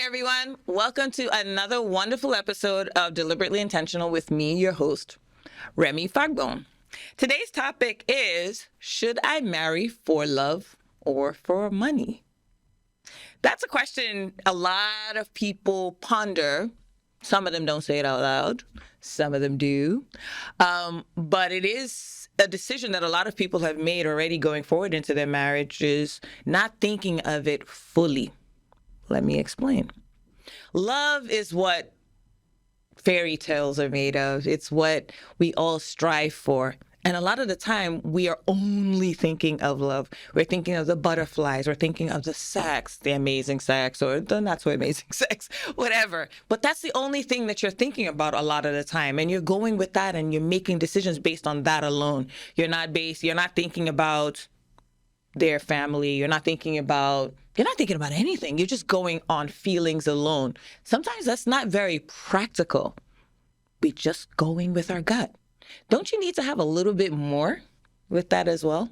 Everyone. Welcome to another wonderful episode of Deliberately Intentional with me, your host, Remy Fagbone. Today's topic is, should I marry for love or for money? That's a question a lot of people ponder. Some of them don't say it out loud. Some of them do. But it is a decision that a lot of people have made already going forward into their marriages, not thinking of it fully. Let me explain. Love is what fairy tales are made of. It's what we all strive for. And a lot of the time, we are only thinking of love. We're thinking of the butterflies. We're thinking of the sex, the amazing sex, or the not so amazing sex, whatever. But that's the only thing that you're thinking about a lot of the time. And you're going with that and you're making decisions based on that alone. You're not thinking about their family. You're not thinking about anything. You're just going on feelings alone. Sometimes that's not very practical. We're just going with our gut. Don't you need to have a little bit more with that as well?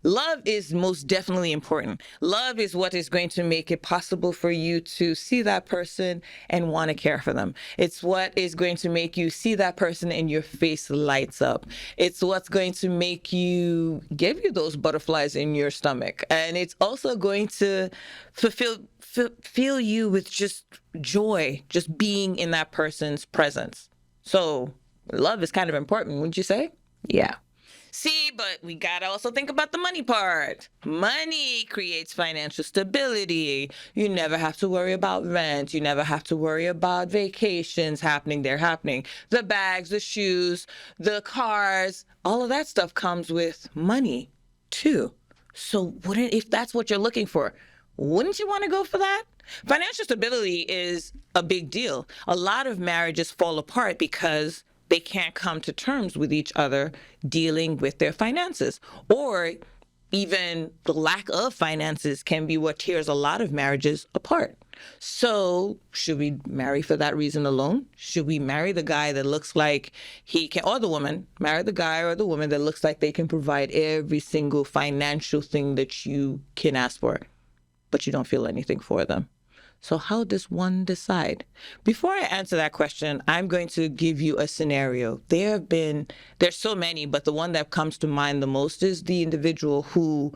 Love is most definitely important. Love is what is going to make it possible for you to see that person and want to care for them. It's what is going to make you see that person and your face lights up. It's what's going to make you give you those butterflies in your stomach. And it's also going to fill you with just joy, just being in that person's presence. So love is kind of important, wouldn't you say? Yeah. See, but we gotta also think about the money part. Money creates financial stability. You never have to worry about rent. You never have to worry about vacations happening. They're happening. The bags, the shoes, the cars, all of that stuff comes with money too. So if that's what you're looking for, wouldn't you want to go for that? Financial stability is a big deal. A lot of marriages fall apart because they can't come to terms with each other dealing with their finances. Or even the lack of finances can be what tears a lot of marriages apart. So should we marry for that reason alone? Should we marry the guy that looks like he can, or the woman, marry the guy or the woman that looks like they can provide every single financial thing that you can ask for, but you don't feel anything for them? So how does one decide? Before I answer that question, I'm going to give you a scenario. There's so many, but the one that comes to mind the most is the individual who,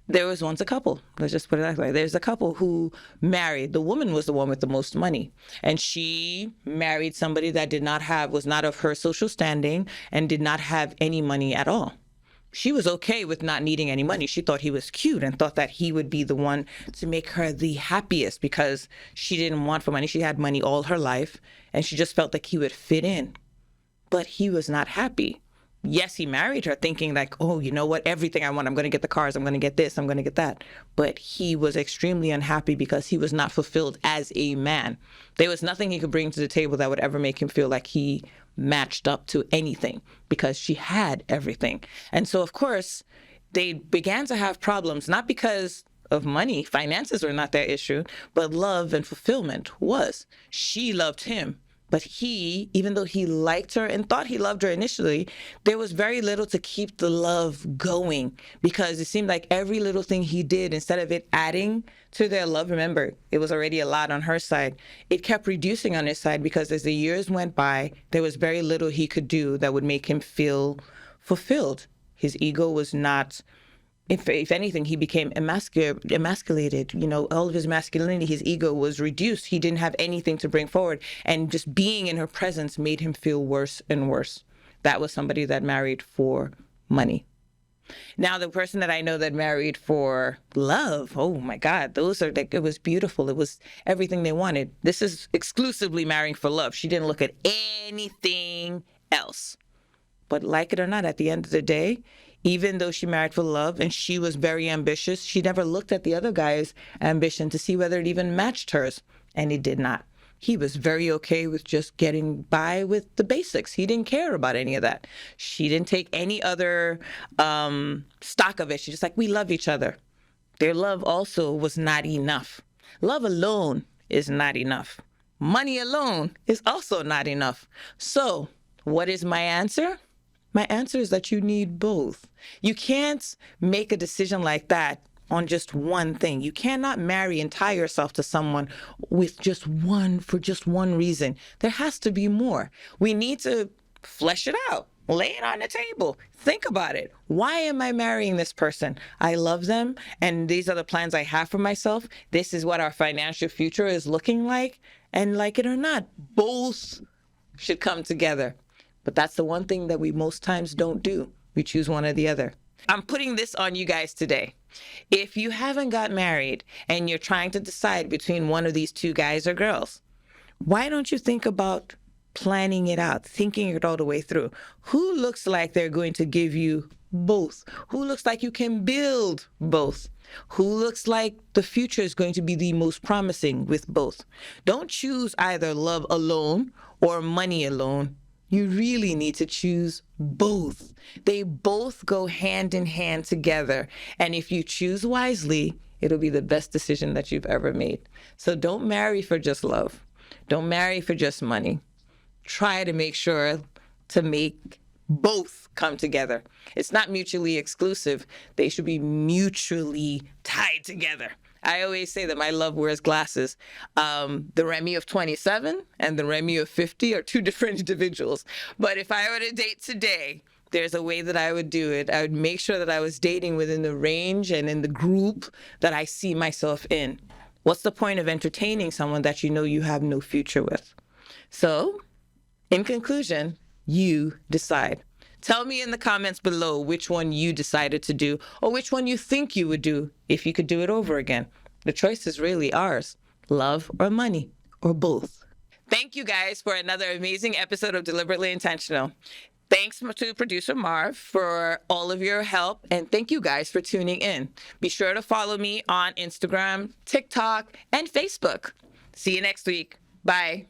there was once a couple. Let's just put it that way. There's a couple who married. The woman was the one with the most money. And she married somebody that was not of her social standing and did not have any money at all. She was okay with not needing any money. She thought he was cute and thought that he would be the one to make her the happiest because she didn't want for money. She had money all her life and she just felt like he would fit in. But he was not happy. Yes, he married her thinking like, oh, you know what? Everything I want, I'm going to get the cars. I'm going to get this. I'm going to get that. But he was extremely unhappy because he was not fulfilled as a man. There was nothing he could bring to the table that would ever make him feel like he matched up to anything because she had everything. And so, of course, they began to have problems, not because of money. Finances were not their issue, but love and fulfillment was. She loved him. But he, even though he liked her and thought he loved her initially, there was very little to keep the love going because it seemed like every little thing he did, instead of it adding to their love, remember, it was already a lot on her side, it kept reducing on his side because as the years went by, there was very little he could do that would make him feel fulfilled. His ego was not... If anything, he became emasculated. You know, all of his masculinity, his ego was reduced. He didn't have anything to bring forward. And just being in her presence made him feel worse and worse. That was somebody that married for money. Now, the person that I know that married for love, oh my God, it was beautiful. It was everything they wanted. This is exclusively marrying for love. She didn't look at anything else. But like it or not, at the end of the day, even though she married for love and she was very ambitious, she never looked at the other guy's ambition to see whether it even matched hers. And it did not. He was very okay with just getting by with the basics. He didn't care about any of that. She didn't take any other stock of it. She's just like, we love each other. Their love also was not enough. Love alone is not enough. Money alone is also not enough. So what is my answer? My answer is that you need both. You can't make a decision like that on just one thing. You cannot marry and tie yourself to someone for just one reason. There has to be more. We need to flesh it out. Lay it on the table. Think about it. Why am I marrying this person? I love them, and these are the plans I have for myself. This is what our financial future is looking like. And like it or not, both should come together. But that's the one thing that we most times don't do. We choose one or the other. I'm putting this on you guys today. If you haven't got married and you're trying to decide between one of these two guys or girls, why don't you think about planning it out, thinking it all the way through? Who looks like they're going to give you both? Who looks like you can build both? Who looks like the future is going to be the most promising with both? Don't choose either love alone or money alone. You really need to choose both. They both go hand in hand together. And if you choose wisely, it'll be the best decision that you've ever made. So don't marry for just love. Don't marry for just money. Try to make sure to make both come together. It's not mutually exclusive. They should be mutually tied together. I always say that my love wears glasses. The Remy of 27 and the Remy of 50 are two different individuals. But if I were to date today, there's a way that I would do it. I would make sure that I was dating within the range and in the group that I see myself in. What's the point of entertaining someone that you know you have no future with? So, in conclusion, you decide. Tell me in the comments below which one you decided to do or which one you think you would do if you could do it over again. The choice is really ours. Love or money or both. Thank you guys for another amazing episode of Deliberately Intentional. Thanks to producer Marv for all of your help, and thank you guys for tuning in. Be sure to follow me on Instagram, TikTok, and Facebook. See you next week. Bye.